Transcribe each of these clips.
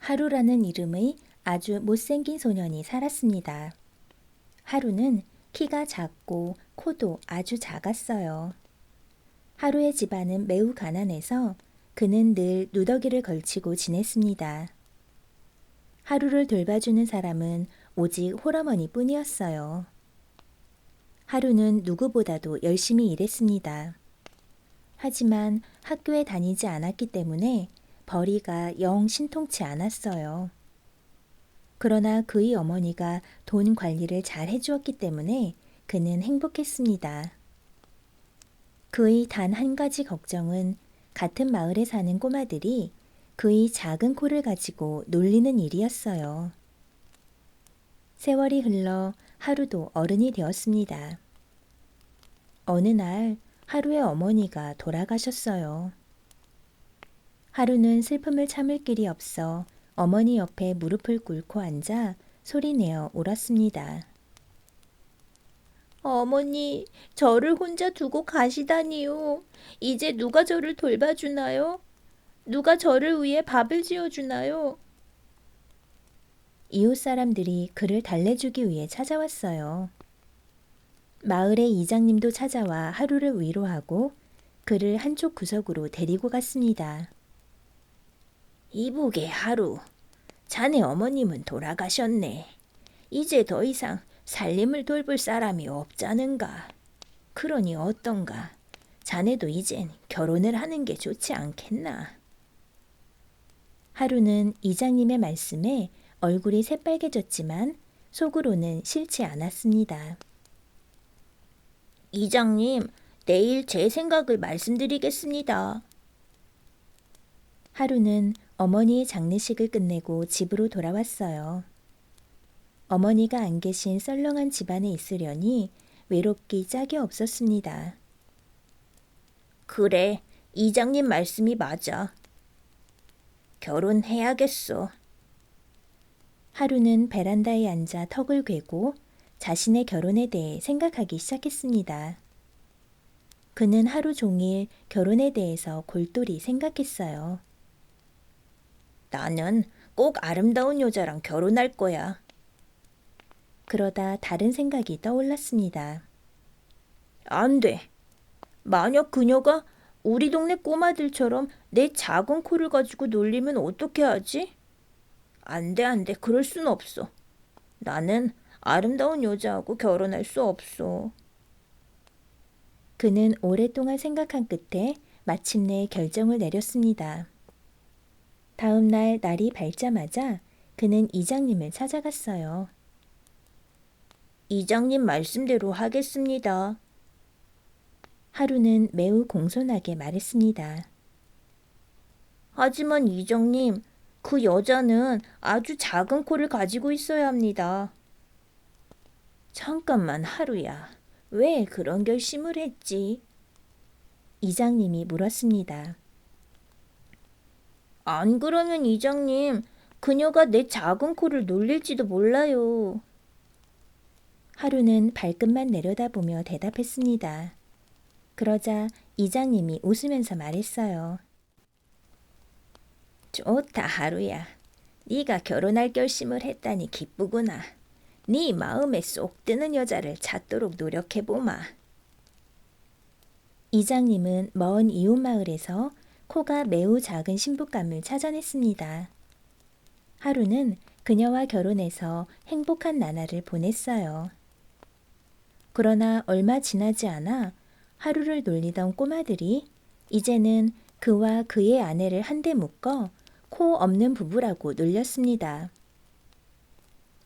하루라는 이름의 아주 못생긴 소년이 살았습니다. 하루는 키가 작고 코도 아주 작았어요. 하루의 집안은 매우 가난해서 그는 늘 누더기를 걸치고 지냈습니다. 하루를 돌봐주는 사람은 오직 홀어머니 뿐이었어요. 하루는 누구보다도 열심히 일했습니다. 하지만 학교에 다니지 않았기 때문에 벌이가 영 신통치 않았어요. 그러나 그의 어머니가 돈 관리를 잘 해주었기 때문에 그는 행복했습니다. 그의 단 한 가지 걱정은 같은 마을에 사는 꼬마들이 그의 작은 코를 가지고 놀리는 일이었어요. 세월이 흘러 하루도 어른이 되었습니다. 어느 날 하루의 어머니가 돌아가셨어요. 하루는 슬픔을 참을 길이 없어 어머니 옆에 무릎을 꿇고 앉아 소리내어 울었습니다. 어머니, 저를 혼자 두고 가시다니요. 이제 누가 저를 돌봐주나요? 누가 저를 위해 밥을 지어주나요? 이웃 사람들이 그를 달래주기 위해 찾아왔어요. 마을의 이장님도 찾아와 하루를 위로하고 그를 한쪽 구석으로 데리고 갔습니다. 이보게 하루, 자네 어머님은 돌아가셨네. 이제 더 이상 살림을 돌볼 사람이 없자는가. 그러니 어떤가. 자네도 이젠 결혼을 하는 게 좋지 않겠나. 하루는 이장님의 말씀에 얼굴이 새빨개졌지만 속으로는 싫지 않았습니다. 이장님, 내일 제 생각을 말씀드리겠습니다. 하루는 어머니의 장례식을 끝내고 집으로 돌아왔어요. 어머니가 안 계신 썰렁한 집안에 있으려니 외롭기 짝이 없었습니다. 그래, 이장님 말씀이 맞아. 결혼해야겠어. 하루는 베란다에 앉아 턱을 괴고 자신의 결혼에 대해 생각하기 시작했습니다. 그는 하루 종일 결혼에 대해서 골똘히 생각했어요. 나는 꼭 아름다운 여자랑 결혼할 거야. 그러다 다른 생각이 떠올랐습니다. 안 돼. 만약 그녀가 우리 동네 꼬마들처럼 내 작은 코를 가지고 놀리면 어떻게 하지? 안 돼, 안 돼. 그럴 순 없어. 나는 아름다운 여자하고 결혼할 수 없어. 그는 오랫동안 생각한 끝에 마침내 결정을 내렸습니다. 다음 날 날이 밝자마자 그는 이장님을 찾아갔어요. 이장님 말씀대로 하겠습니다. 하루는 매우 공손하게 말했습니다. 하지만 이장님, 그 여자는 아주 작은 코를 가지고 있어야 합니다. 잠깐만 하루야. 왜 그런 결심을 했지? 이장님이 물었습니다. 안 그러면 이장님, 그녀가 내 작은 코를 놀릴지도 몰라요. 하루는 발끝만 내려다보며 대답했습니다. 그러자 이장님이 웃으면서 말했어요. 좋다 하루야. 네가 결혼할 결심을 했다니 기쁘구나. 네 마음에 쏙 드는 여자를 찾도록 노력해보마. 이장님은 먼 이웃 마을에서 코가 매우 작은 신부감을 찾아냈습니다. 하루는 그녀와 결혼해서 행복한 나날을 보냈어요. 그러나 얼마 지나지 않아 하루를 놀리던 꼬마들이 이제는 그와 그의 아내를 한데 묶어 코 없는 부부라고 놀렸습니다.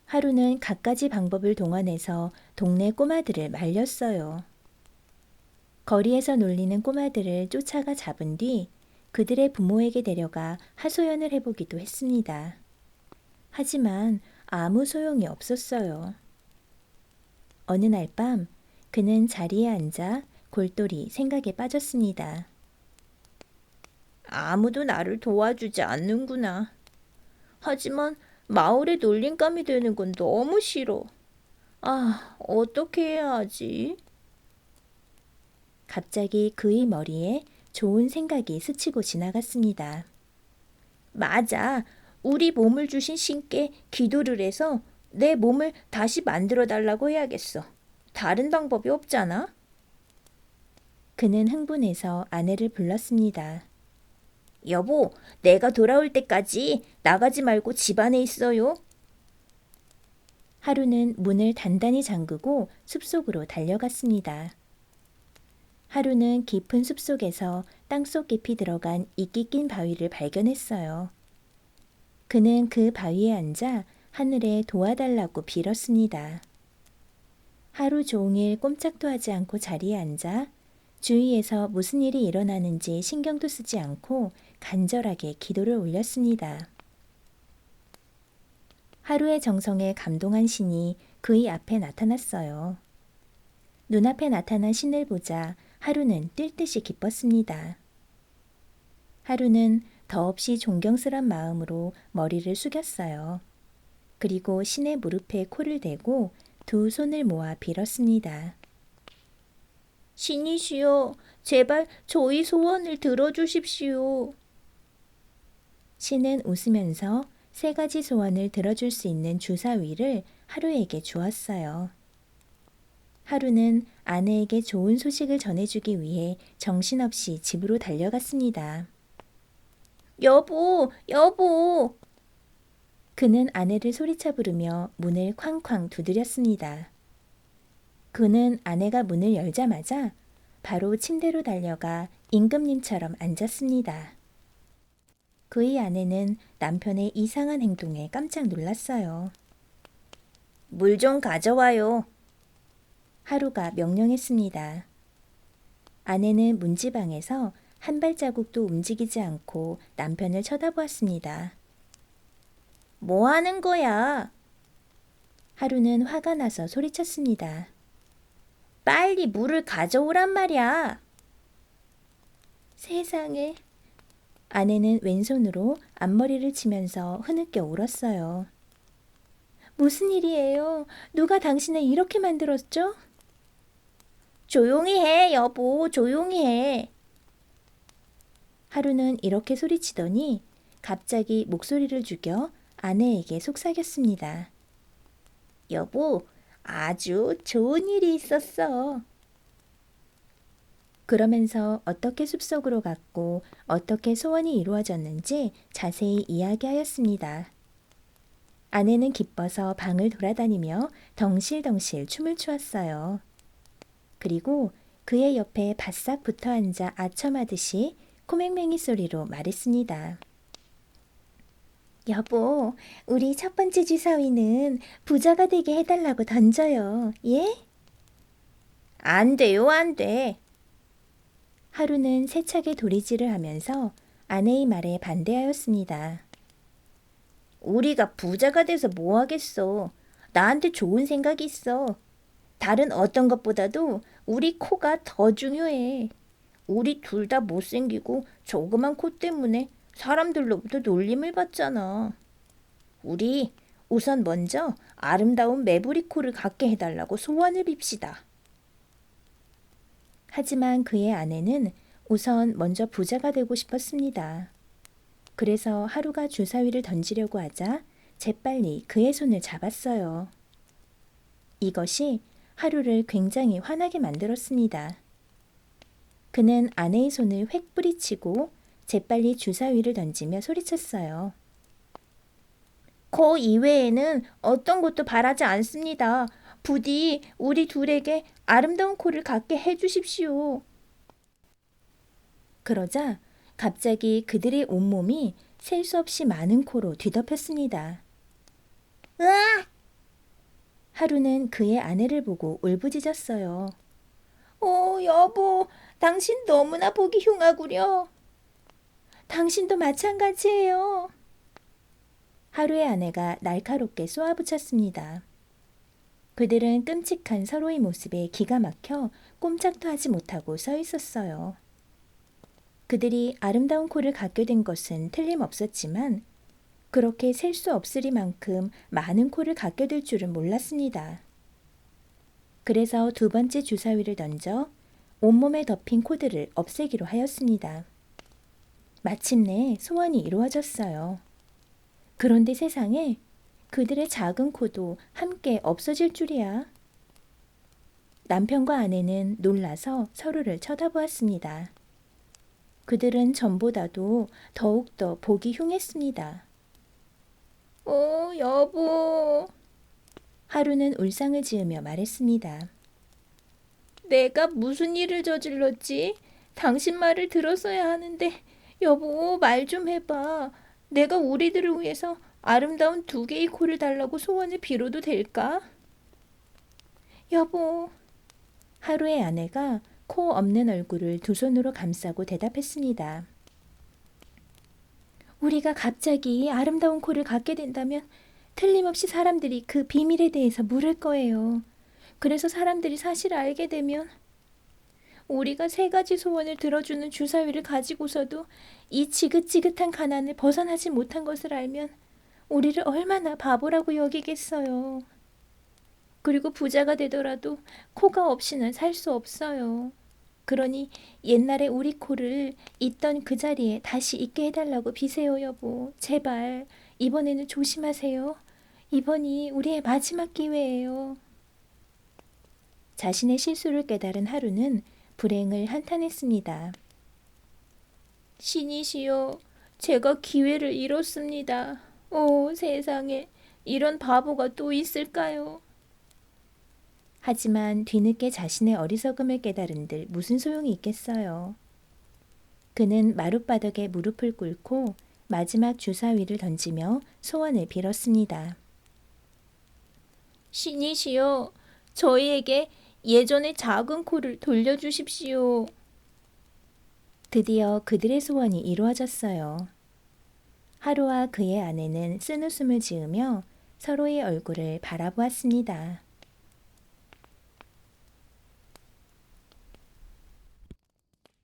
하루는 갖가지 방법을 동원해서 동네 꼬마들을 말렸어요. 거리에서 놀리는 꼬마들을 쫓아가 잡은 뒤 그들의 부모에게 데려가 하소연을 해보기도 했습니다. 하지만 아무 소용이 없었어요. 어느 날 밤 그는 자리에 앉아 골똘히 생각에 빠졌습니다. 아무도 나를 도와주지 않는구나. 하지만 마을에 놀림감이 되는 건 너무 싫어. 아, 어떻게 해야 하지? 갑자기 그의 머리에 좋은 생각이 스치고 지나갔습니다. 맞아. 우리 몸을 주신 신께 기도를 해서 내 몸을 다시 만들어 달라고 해야겠어. 다른 방법이 없잖아. 그는 흥분해서 아내를 불렀습니다. 여보, 내가 돌아올 때까지 나가지 말고 집 안에 있어요. 하루는 문을 단단히 잠그고 숲속으로 달려갔습니다. 하루는 깊은 숲속에서 땅속 깊이 들어간 이끼 낀 바위를 발견했어요. 그는 그 바위에 앉아 하늘에 도와달라고 빌었습니다. 하루 종일 꼼짝도 하지 않고 자리에 앉아 주위에서 무슨 일이 일어나는지 신경도 쓰지 않고 간절하게 기도를 올렸습니다. 하루의 정성에 감동한 신이 그의 앞에 나타났어요. 눈앞에 나타난 신을 보자 하루는 뛸 듯이 기뻤습니다. 하루는 더없이 존경스런 마음으로 머리를 숙였어요. 그리고 신의 무릎에 코를 대고 두 손을 모아 빌었습니다. 신이시여, 제발 저희 소원을 들어주십시오. 신은 웃으면서 세 가지 소원을 들어줄 수 있는 주사위를 하루에게 주었어요. 하루는 아내에게 좋은 소식을 전해주기 위해 정신없이 집으로 달려갔습니다. 여보, 여보! 그는 아내를 소리쳐 부르며 문을 쾅쾅 두드렸습니다. 그는 아내가 문을 열자마자 바로 침대로 달려가 임금님처럼 앉았습니다. 그의 아내는 남편의 이상한 행동에 깜짝 놀랐어요. 물 좀 가져와요. 하루가 명령했습니다. 아내는 문지방에서 한 발자국도 움직이지 않고 남편을 쳐다보았습니다. 뭐 하는 거야? 하루는 화가 나서 소리쳤습니다. 빨리 물을 가져오란 말이야. 세상에. 아내는 왼손으로 앞머리를 치면서 흐느껴 울었어요. 무슨 일이에요? 누가 당신을 이렇게 만들었죠? 조용히 해, 여보, 조용히 해. 하루는 이렇게 소리치더니 갑자기 목소리를 죽여 아내에게 속삭였습니다. 여보, 아주 좋은 일이 있었어. 그러면서 어떻게 숲속으로 갔고 어떻게 소원이 이루어졌는지 자세히 이야기하였습니다. 아내는 기뻐서 방을 돌아다니며 덩실덩실 춤을 추었어요. 그리고 그의 옆에 바싹 붙어 앉아 아첨하듯이 코맹맹이 소리로 말했습니다. 여보, 우리 첫 번째 주사위는 부자가 되게 해달라고 던져요. 예? 안 돼요, 안 돼. 하루는 세차게 도리질을 하면서 아내의 말에 반대하였습니다. 우리가 부자가 돼서 뭐 하겠어. 나한테 좋은 생각이 있어. 다른 어떤 것보다도 우리 코가 더 중요해. 우리 둘 다 못생기고 조그만 코 때문에 사람들로부터 놀림을 받잖아. 우리 우선 먼저 아름다운 매부리 코를 갖게 해달라고 소원을 빕시다. 하지만 그의 아내는 우선 먼저 부자가 되고 싶었습니다. 그래서 하루가 주사위를 던지려고 하자 재빨리 그의 손을 잡았어요. 이것이 하루를 굉장히 화나게 만들었습니다. 그는 아내의 손을 획 뿌리치고 재빨리 주사위를 던지며 소리쳤어요. 코 이외에는 어떤 것도 바라지 않습니다. 부디 우리 둘에게 아름다운 코를 갖게 해주십시오. 그러자 갑자기 그들의 온몸이 셀 수 없이 많은 코로 뒤덮였습니다. 으악! 하루는 그의 아내를 보고 울부짖었어요. 여보, 당신 너무나 보기 흉하구려. 당신도 마찬가지예요. 하루의 아내가 날카롭게 쏘아붙였습니다. 그들은 끔찍한 서로의 모습에 기가 막혀 꼼짝도 하지 못하고 서 있었어요. 그들이 아름다운 코를 갖게 된 것은 틀림없었지만 그렇게 셀 수 없으리만큼 많은 코를 갖게 될 줄은 몰랐습니다. 그래서 두 번째 주사위를 던져 온몸에 덮인 코들을 없애기로 하였습니다. 마침내 소원이 이루어졌어요. 그런데 세상에 그들의 작은 코도 함께 없어질 줄이야. 남편과 아내는 놀라서 서로를 쳐다보았습니다. 그들은 전보다도 더욱더 보기 흉했습니다. 여보. 하루는 울상을 지으며 말했습니다. 내가 무슨 일을 저질렀지? 당신 말을 들었어야 하는데, 여보, 말 좀 해봐. 내가 우리들을 위해서 아름다운 2개의 코를 달라고 소원을 빌어도 될까? 여보. 하루의 아내가 코 없는 얼굴을 2손으로 감싸고 대답했습니다. 우리가 갑자기 아름다운 코를 갖게 된다면 틀림없이 사람들이 그 비밀에 대해서 물을 거예요. 그래서 사람들이 사실을 알게 되면 우리가 3가지 소원을 들어주는 주사위를 가지고서도 이 지긋지긋한 가난을 벗어나지 못한 것을 알면 우리를 얼마나 바보라고 여기겠어요. 그리고 부자가 되더라도 코가 없이는 살 수 없어요. 그러니 옛날에 우리 코를 있던 그 자리에 다시 있게 해달라고 비세요, 여보. 제발 이번에는 조심하세요. 이번이 우리의 마지막 기회예요. 자신의 실수를 깨달은 하루는 불행을 한탄했습니다. 신이시여, 제가 기회를 잃었습니다. 오, 세상에, 이런 바보가 또 있을까요? 하지만 뒤늦게 자신의 어리석음을 깨달은들 무슨 소용이 있겠어요. 그는 마룻바닥에 무릎을 꿇고 마지막 주사위를 던지며 소원을 빌었습니다. 신이시여, 저희에게 예전의 작은 코를 돌려주십시오. 드디어 그들의 소원이 이루어졌어요. 하루와 그의 아내는 쓴웃음을 지으며 서로의 얼굴을 바라보았습니다.